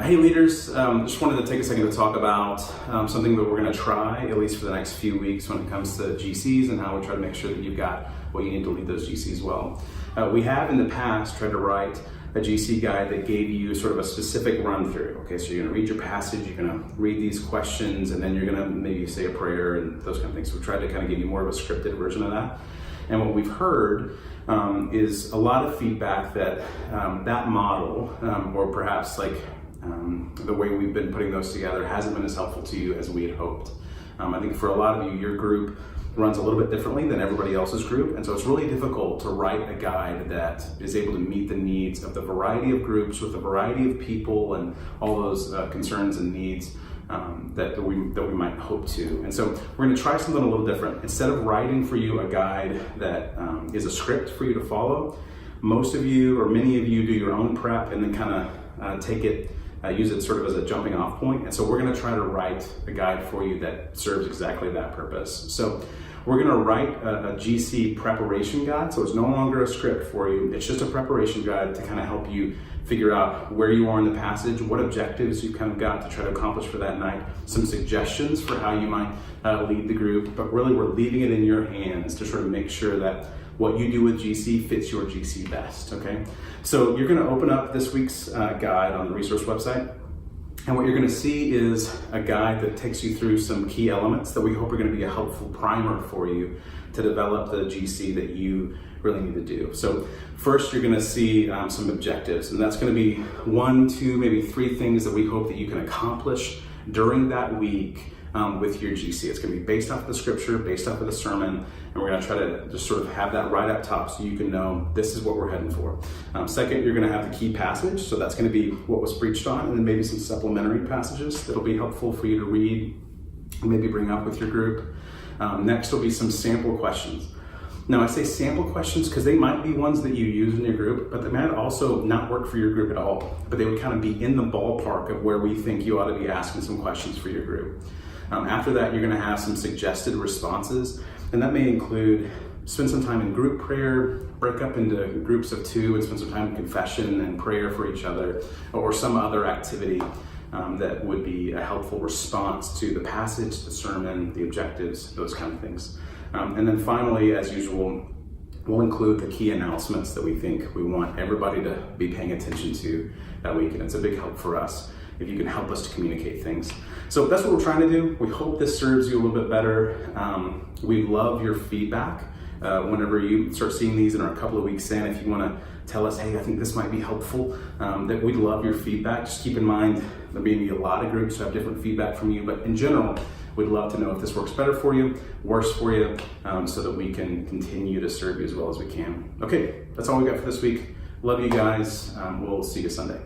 Hey leaders, just wanted to take a second to talk about something that we're going to try, at least for the next few weeks when it comes to GCs and how we try to make sure that you've got what you need to lead those GCs well. We have in the past tried to write a GC guide that gave you sort of a specific run through. Okay, so you're going to read your passage, you're going to read these questions, and then you're going to maybe say a prayer and those kind of things. So we tried to kind of give you more of a scripted version of that. And what we've heard is a lot of feedback that that model, or perhaps like the way we've been putting those together, hasn't been as helpful to you as we had hoped. I think for a lot of you, your group runs a little bit differently than everybody else's group, and so it's really difficult to write a guide that is able to meet the needs of the variety of groups with a variety of people and all those concerns and needs that we might hope to. And so we're going to try something a little different. Instead of writing for you a guide that is a script for you to follow, most of you or many of you do your own prep and then kind of take it, use it sort of as a jumping off point. And so we're going to try to write a guide for you that serves exactly that purpose. So we're going to write a GC preparation guide. So it's no longer a script for you. It's just a preparation guide to kind of help you figure out where you are in the passage, what objectives you kind of got to try to accomplish for that night, some suggestions for how you might lead the group, but really we're leaving it in your hands to sort of make sure that what you do with GC fits your GC best, okay? So you're gonna open up this week's guide on the resource website, and what you're gonna see is a guide that takes you through some key elements that we hope are gonna be a helpful primer for you to develop the GC that you really need to do. So first you're gonna see some objectives, and that's gonna be 1, 2, maybe 3 things that we hope that you can accomplish during that week with your GC. It's gonna be based off of the scripture, based off of the sermon, and we're gonna try to just sort of have that right up top so you can know this is what we're heading for. Second, you're gonna have the key passage, so that's gonna be what was preached on, and then maybe some supplementary passages that'll be helpful for you to read and maybe bring up with your group. Next will be some sample questions. Now I say sample questions because they might be ones that you use in your group, but they might also not work for your group at all, but they would kind of be in the ballpark of where we think you ought to be asking some questions for your group. After that, you're gonna have some suggested responses, and that may include spend some time in group prayer, break up into groups of 2 and spend some time in confession and prayer for each other, or some other activity that would be a helpful response to the passage, the sermon, the objectives, those kind of things. And then finally, as usual, we'll include the key announcements that we think we want everybody to be paying attention to that week, and it's a big help for us if you can help us to communicate things. So that's what we're trying to do. We hope this serves you a little bit better. We love your feedback. Whenever you start seeing these in our couple of weeks in, if you want to tell us, hey, I think this might be helpful, that we'd love your feedback. Just keep in mind there may be a lot of groups who have different feedback from you, but in general, we'd love to know if this works better for you, worse for you, so that we can continue to serve you as well as we can. Okay, that's all we got for this week. Love you guys. We'll see you Sunday.